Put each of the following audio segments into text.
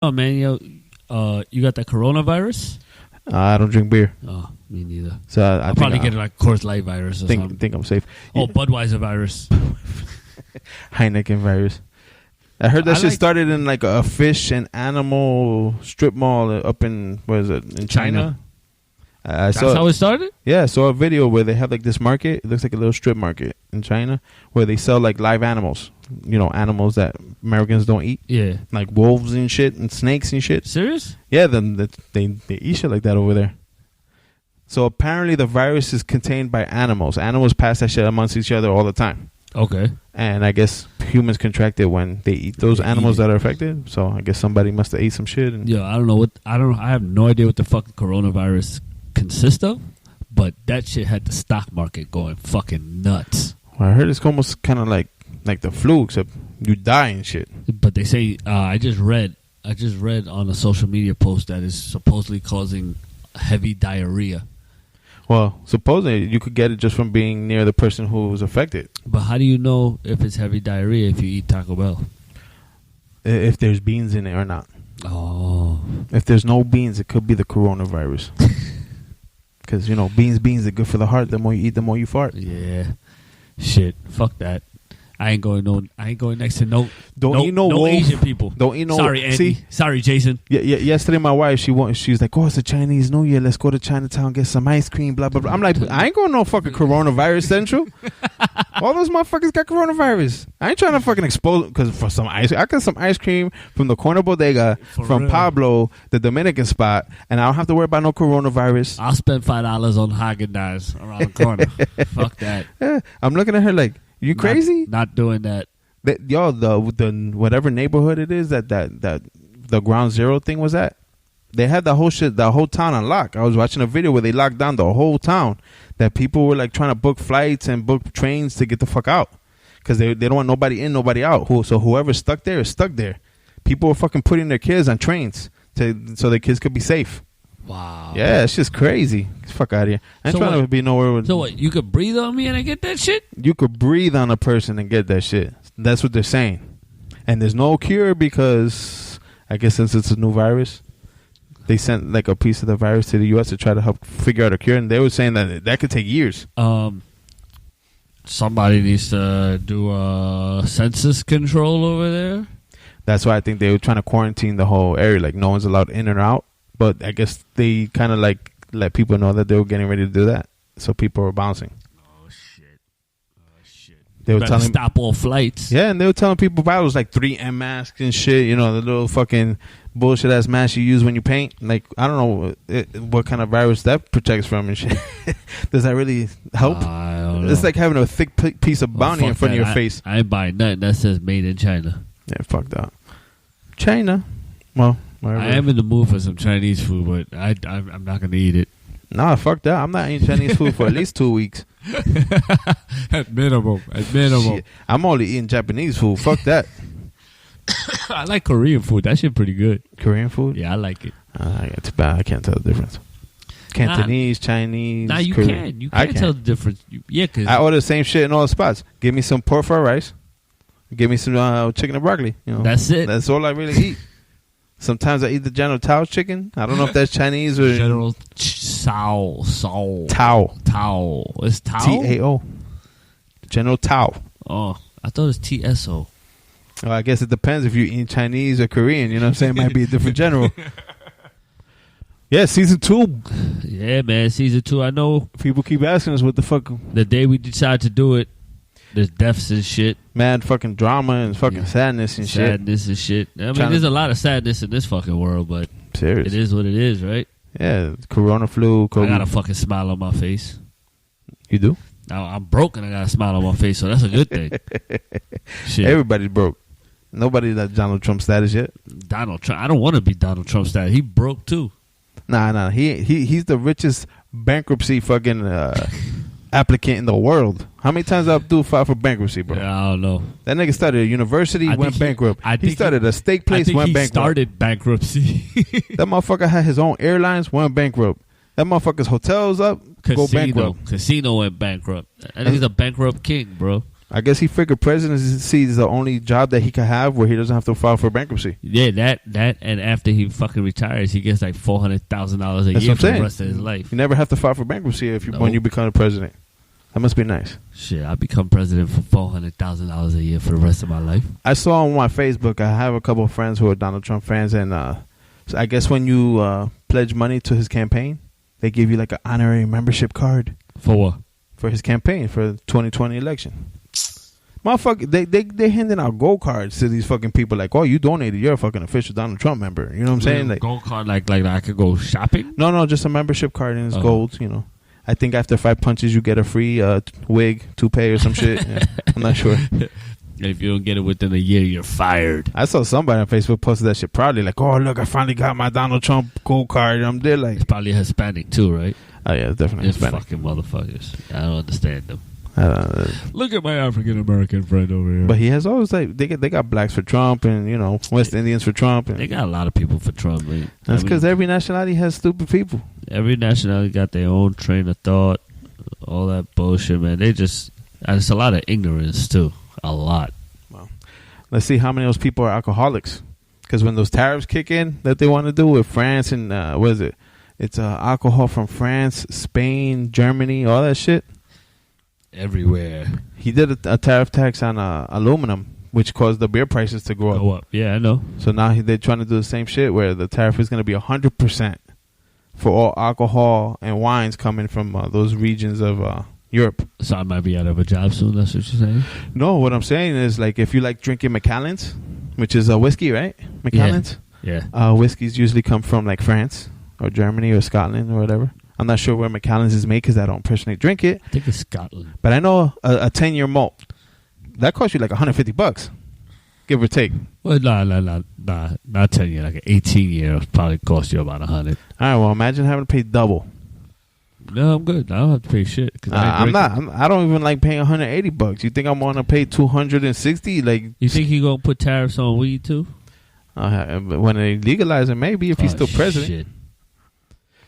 Oh man, you got that coronavirus? I don't drink beer, Oh, me neither. so I'll probably get like Coors Light virus or something. think I'm safe. Oh, Budweiser virus. Heineken virus. I heard that I shit like- started in like a fish and animal strip mall up in in China. I That's saw how it started? I saw a video where they have like this market. It looks like a little strip market in China where they sell like live animals. You know, animals that Americans don't eat, Yeah. like wolves and shit and snakes and shit. Serious? Yeah, then they eat shit like that over there. So apparently the virus is contained by animals. Animals pass that shit amongst each other all the time. Okay. And I guess humans contract it when they eat those animals that are affected. So I guess somebody must have ate some shit. And Yo, I have no idea what the fucking coronavirus consists of, but that shit had the stock market going fucking nuts. I heard it's almost kind of like the flu, except you die and shit. But they say I just read on a social media post that is supposedly causing heavy diarrhea. Well, supposedly you could get it just from being near the person who was affected. But how do you know if it's heavy diarrhea if you eat Taco Bell? If there's beans in it or not. Oh. If there's no beans, it could be the coronavirus. Because, you know, beans are good for the heart. The more you eat, the more you fart. Yeah. Shit. Fuck that. I ain't going next to no wolf. Asian people. Don't eat no. Sorry, Andy. See? Sorry, Jason. Yeah, yesterday my wife, she's like, oh, it's a Chinese New Year. Let's go to Chinatown, get some ice cream, blah, blah, blah. I'm like, I ain't going no fucking coronavirus central. All those motherfuckers got coronavirus. I ain't trying to fucking expose, because for some ice, I got some ice cream from the corner bodega from real. Pablo, the Dominican spot, and I don't have to worry about no coronavirus. I'll spend $5 on Haagen-Dazs around the corner. Fuck that. Yeah, I'm looking at her like, you crazy? Not doing that. The whatever neighborhood it is that the ground zero thing was at, they had the whole town on lock. I was watching a video where they locked down the whole town, that people were like trying to book flights and book trains to get the fuck out because they don't want nobody in, nobody out. So whoever's stuck there is stuck there. People were fucking putting their kids on trains so their kids could be safe. Wow. Yeah, it's just crazy. Fuck out of here. I ain't trying to be nowhere with. So what? You could breathe on me and I get that shit? You could breathe on a person and get that shit. That's what they're saying. And there's no cure because I guess since it's a new virus, they sent like a piece of the virus to the U.S. to try to help figure out a cure. And they were saying that could take years. Somebody needs to do a census control over there. That's why I think they were trying to quarantine the whole area. Like no one's allowed in or out. But I guess they kind of like let people know that they were getting ready to do that. So people were bouncing. Oh, shit. They were Better telling stop all flights. Yeah, and they were telling people about it was like 3M masks and shit. You know, the little fucking bullshit ass mask you use when you paint. Like, I don't know what kind of virus that protects from and shit. Does that really help? I don't know. It's like having a thick piece of bounty in front of your face. I ain't buying nothing that says made in China. Yeah, fuck that. China. Well, whatever. I am in the mood for some Chinese food, but I'm not going to eat it. Nah, fuck that. I'm not eating Chinese food for at least 2 weeks. At minimum. Shit. I'm only eating Japanese food. Fuck that. I like Korean food. That shit pretty good. Korean food? Yeah, I like it. It's bad. I can't tell the difference. Cantonese, Chinese. Nah, you Korean. can. You can't tell the difference. Because I order the same shit in all the spots. Give me some pork fried rice. Give me some chicken and broccoli. You know, that's it. That's all I really eat. Sometimes I eat the General Tao chicken. I don't know if that's Chinese or General Tao. Tao. It's Tao? Tao. General Tao. Oh, I thought it was TSO. Well, I guess it depends if you eat Chinese or Korean. You know what I'm saying? It might be a different general. Yeah, season 2. Yeah, man, season 2. I know people keep asking us what the fuck. The day we decide to do it, there's deaths and shit. Mad fucking drama and fucking sadness and shit. Sadness and shit. I mean, there's a lot of sadness in this fucking world, but serious. It is what it is, right? Yeah, corona flu. COVID. I got a fucking smile on my face. You do? I'm broke and I got a smile on my face, so that's a good thing. Shit. Everybody's broke. Nobody that Donald Trump status yet. Donald Trump. I don't want to be Donald Trump status. He broke too. Nah. He's the richest bankruptcy fucking applicant in the world. How many times Abdul filed for bankruptcy, bro? Yeah, I don't know. That nigga started a university, went bankrupt. He started a steak place, went bankrupt. Started bankruptcy. That motherfucker had his own airlines, went bankrupt. That motherfucker's hotels up, go bankrupt. Casino went bankrupt. I think he's a bankrupt king, bro. I guess he figured presidency is the only job that he could have where he doesn't have to file for bankruptcy. Yeah, that, and after he fucking retires, he gets like $400,000 a That's year what I'm for saying. the rest of his life. You never have to file for bankruptcy when you become a president. That must be nice. Shit, I become president for $400,000 a year for the rest of my life. I saw on my Facebook, I have a couple of friends who are Donald Trump fans, and so I guess when you pledge money to his campaign, they give you like an honorary membership card For what? for his campaign for the 2020 election. Motherfucker, they handing out gold cards to these fucking people like, oh, you donated, you're a fucking official Donald Trump member. You know what I'm saying? Like, gold card, like I could go shopping? no, just a membership card and it's gold, you know. I think after 5 punches you get a free wig, toupee or some shit. Yeah, I'm not sure. If you don't get it within a year, you're fired. I saw somebody on Facebook posted that shit proudly, like, oh, look, I finally got my Donald Trump gold card. And I'm there like, It's probably Hispanic too, right? oh yeah, it's definitely It's Hispanic. fucking motherfuckers. I don't understand them. Uh, Look at my African American friend over here. but he has always like they got blacks for Trump and you know West Indians for Trump. And They got a lot of people for Trump. Man. that's because every nationality has stupid people. every nationality got their own train of thought, all that bullshit, man. And it's a lot of ignorance too. A lot. Let's see how many of those people are alcoholics. Because when those tariffs kick in that they want to do with France and what is it? It's alcohol from France, Spain, Germany, all that shit. Everywhere. He did a tariff tax on aluminum, which caused the beer prices to go up. Go up. Yeah, I know. So now they're trying to do the same shit where the tariff is going to be 100% for all alcohol and wines coming from those regions of Europe. So I might be out of a job soon. That's what you're saying? No, what I'm saying is like if you like drinking Macallan's, which is a whiskey, right? Macallan's. Yeah. Whiskeys usually come from like France or Germany or Scotland or whatever. I'm not sure where Macallan's is made because I don't personally drink it. I think it's Scotland. But I know a 10-year malt that costs you like $150, give or take. Well, not 10 year. Like an 18 year probably cost you about $100. All right, well, imagine having to pay double. No, I'm good. I don't have to pay shit. 'Cause I don't even like paying $180. You think I'm gonna pay $260? Like, You think he gonna put tariffs on weed too? when they legalize it, maybe if he's still president. Shit.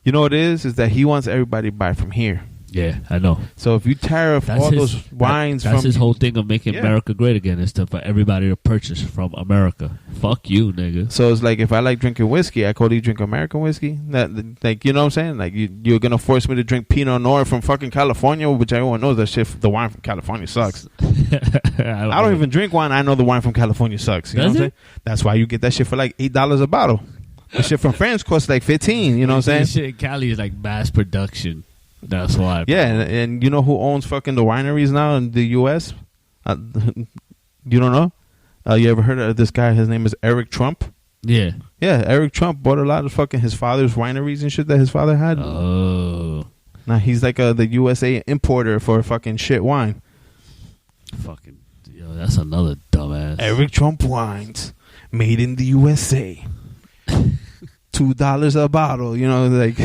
You know what it is that he wants everybody to buy from here. Yeah, I know. So if you tariff all those wines that's from his whole thing of making Yeah. America great again is to for everybody to purchase from America. Fuck you, nigga. So it's like if I like drinking whiskey, I could drink American whiskey. Like you know what I'm saying? Like you're gonna force me to drink Pinot Noir from fucking California, which everyone knows that shit. The wine from California sucks. I don't even drink wine. I know the wine from California sucks. You know what I'm saying? That's why you get that shit for like $8 a bottle. The shit from France costs like $15. You know what I'm saying? Shit in Cali is like mass production. That's why. Yeah, and you know who owns fucking the wineries now in the U.S.? You don't know? You ever heard of this guy? His name is Eric Trump. Yeah. Yeah, Eric Trump bought a lot of fucking his father's wineries and shit that his father had. Oh. Now he's like the USA importer for fucking shit wine. Fucking. Yo, that's another dumbass. Eric Trump wines, made in the USA. $2 a bottle, you know, like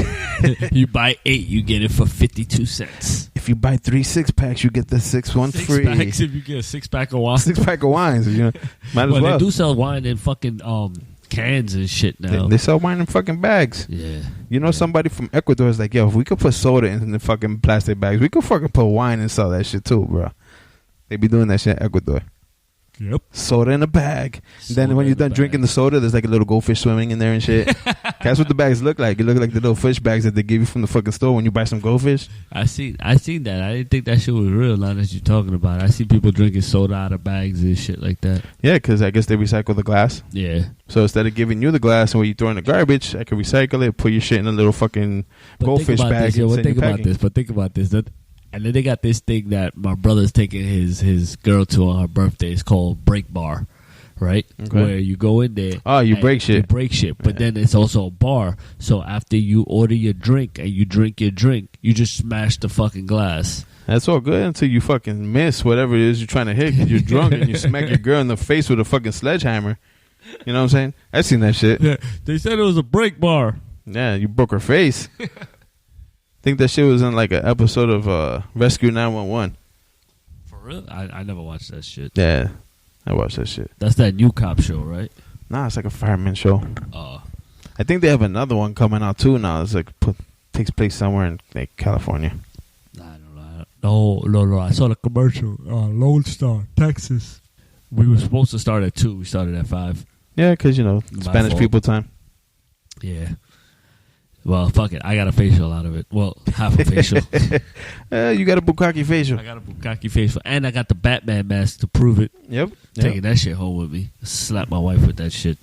You buy 8, you get it for 52 cents. if you buy 3 6-packs, you get the 6th one free. 6 packs if you get a 6-pack of wine. 6-pack of wines, you know, might as Well, well. they do sell wine in fucking cans and shit now. They sell wine in fucking bags. Yeah. You know, somebody from Ecuador is like, yo, if we could put soda in the fucking plastic bags, we could fucking put wine and sell that shit too, bro. They be doing that shit in Ecuador. Yep. Soda in a bag. Then Soda when in you're a done bag. drinking the soda, there's like a little goldfish swimming in there and shit. That's what the bags look like. It look like the little fish bags that they give you from the fucking store when you buy some goldfish. I seen that. I didn't think that shit was real. Now that you're talking about it, I see people drinking soda out of bags and shit like that. Yeah, because I guess they recycle the glass. Yeah. So instead of giving you the glass and when you throw in the garbage, I can recycle it, put your shit in a little fucking goldfish bag. This, yo, and but send think you about packing. this. But think about this. And then they got this thing that my brother's taking his girl to on her birthday. It's called Break Bar, right? Okay. Where you go in there. Oh, you and break shit. You break shit. But then it's also a bar. So after you order your drink and you drink your drink, you just smash the fucking glass. That's all good until you fucking miss whatever it is you're trying to hit because you're drunk and you smack your girl in the face with a fucking sledgehammer. You know what I'm saying? I've seen that shit. Yeah, they said it was a break bar. Yeah, you broke her face. I think that shit was in like an episode of Rescue 911. For real? I never watched that shit. Yeah, I watched that shit. That's that new cop show, right? Nah, it's like a fireman show. Oh. I think they have another one coming out too now. It's like takes place somewhere in like California. I don't know. No. I saw the commercial. Lone Star, Texas. We were supposed to start at 2. We started at 5. Yeah, because, My Spanish fault. people time. Yeah. Well, fuck it. I got a facial out of it. Well, half a facial. You got a bukkake facial. I got a bukkake facial. And I got the Batman mask to prove it. Yep. Taking that shit home with me. Slap my wife with that shit.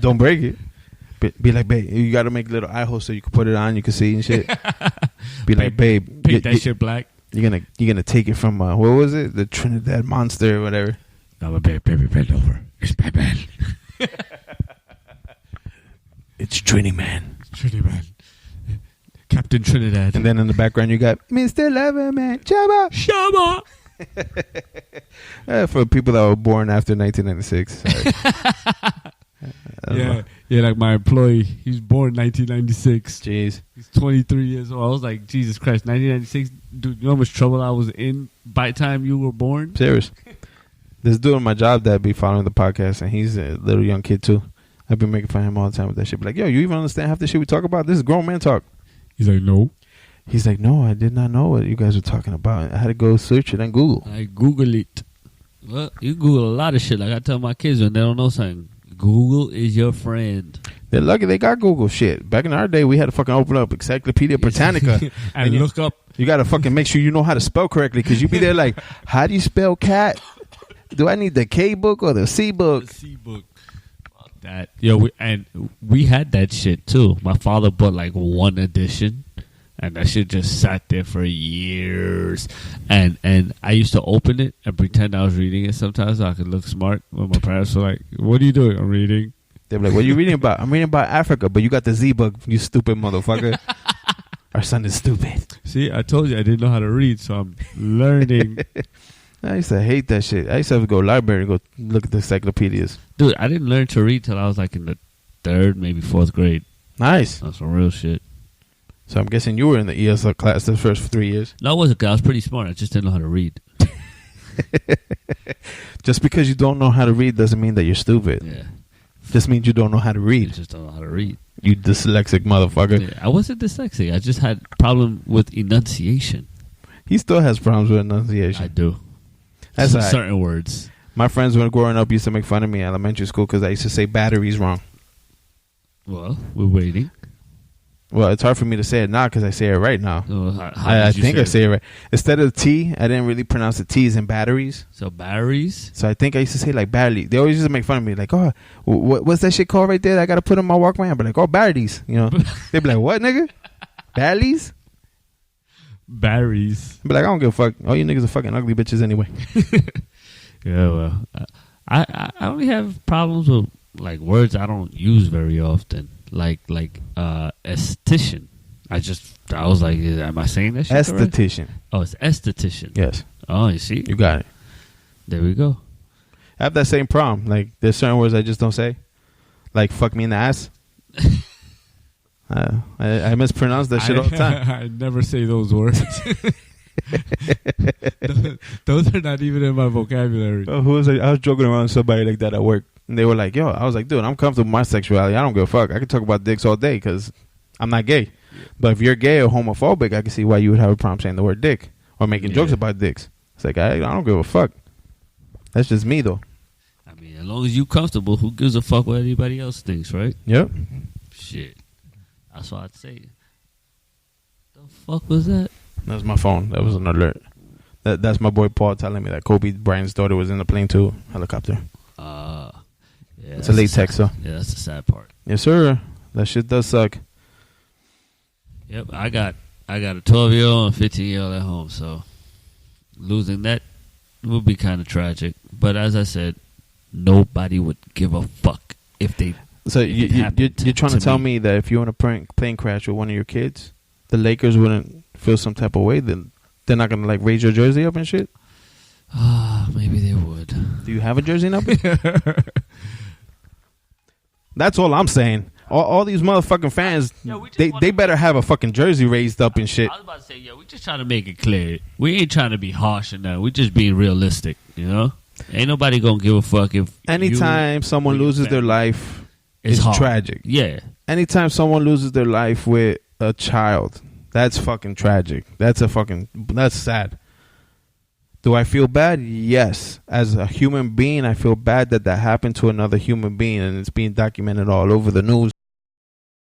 Don't break it. Be like, babe, you got to make little eye holes so you can put it on, you can see and shit. Be like, babe, Paint that shit black. you're gonna take it from what was it? The Trinidad Monster or whatever. No, baby, bend over. It's Batman. It's Trini Man. Trinidad. Captain Trinidad. And then in the background you got Mr. Loverman, Chaba. Shama. For people that were born after 1996. Yeah, like my employee. He's born 1996. Jeez. He's 23 years old. I was like, Jesus Christ, 1996. Dude, you know how much trouble I was in by the time you were born? Serious. This dude on my job that be following the podcast, and he's a little young kid too. I've been making fun of him all the time with that shit. Be like, yo, you even understand half the shit we talk about? This is grown man talk. He's like, no. He's like, no, I did not know what you guys were talking about. I had to go search it on Google. I Google it. Well, you Google a lot of shit. Like I tell my kids when they don't know something, Google is your friend. They're lucky they got Google shit. Back in our day, we had to fucking open up Encyclopedia Britannica. and look up. You got to fucking make sure you know how to spell correctly, because you be there like, how do you spell cat? Do I need the K book or the C book? The C book. Fuck that. Yo, we had that shit too. My father bought like one edition. And that shit just sat there for years. And I used to open it and pretend I was reading it sometimes so I could look smart. When my parents were like, what are you doing? I'm reading. They're like, what are you reading about? I'm reading about Africa, but you got the Z book, you stupid motherfucker. Our son is stupid. See, I told you I didn't know how to read, so I'm learning. I used to hate that shit. I used to have to go to the library and go look at the encyclopedias. Dude, I didn't learn to read till I was like in the 3rd, maybe 4th grade. Nice. That's some real shit. So I'm guessing you were in the ESL class the first 3 years. No, I wasn't. I was pretty smart. I just didn't know how to read. Just because you don't know how to read doesn't mean that you're stupid. Yeah. Just means you don't know how to I read. just don't know how to read. You dyslexic motherfucker. Yeah, I wasn't dyslexic. I just had problem with enunciation. He still has problems with enunciation. I do. That's all right. Certain words. My friends, when growing up, used to make fun of me in elementary school because I used to say batteries wrong. Well, we're waiting. Well, it's hard for me to say it now because I say it right now. So I think I say it right. Instead of T, I didn't really pronounce the T's in batteries. So batteries? So I think I used to say like battery. They always used to make fun of me. Like, oh, what's that shit called right there that I got to put in my Walkman? I'd be like, oh, batteries. You know, they'd be like, what, nigga? Batteries? Batteries. I'd be like, I don't give a fuck. All you niggas are fucking ugly bitches anyway. Yeah, well, I only have problems with like words I don't use very often. Like esthetician. I was like, am I saying that shit correct? Esthetician. Oh, it's esthetician. Yes. Oh, you see? You got it. There we go. I have that same problem. Like, there's certain words I just don't say. Like, fuck me in the ass. I mispronounce that shit all the time. I never say those words. Those are not even in my vocabulary. Oh, who was I was joking around with somebody like that at work. And they were like, yo, I was like, dude, I'm comfortable with my sexuality. I don't give a fuck. I can talk about dicks all day because I'm not gay. Yeah. But if you're gay or homophobic, I can see why you would have a problem saying the word dick or making jokes about dicks. It's like, I don't give a fuck. That's just me, though. I mean, as long as you comfortable, who gives a fuck what anybody else thinks, right? Yep. Shit. That's what I'd say. The fuck was that? That's my phone. That was an alert. That's my boy Paul telling me that Kobe Bryant's daughter was in the plane too, helicopter. Yeah, it's a late text, so. Yeah, that's the sad part. Yes, sir. That shit does suck. Yep, I got a 12-year-old and a 15-year-old at home, so losing that would be kind of tragic. But as I said, nobody would give a fuck if they. So you're trying to tell me that if you're in a plane crash with one of your kids, the Lakers wouldn't feel some type of way? Then they're not gonna like raise your jersey up and shit? Maybe they would. Do you have a jersey number? That's all I'm saying. All these motherfucking fans, they better have a fucking jersey raised up and shit. I was about to say, we just trying to make it clear. We ain't trying to be harsh and that. We just being realistic, you know? Ain't nobody gonna give a fuck if anytime someone loses their life, it's tragic. Yeah. Anytime someone loses their life with a child, That's fucking tragic. That's sad. Do I feel bad? Yes. As a human being, I feel bad that happened to another human being, and it's being documented all over the news.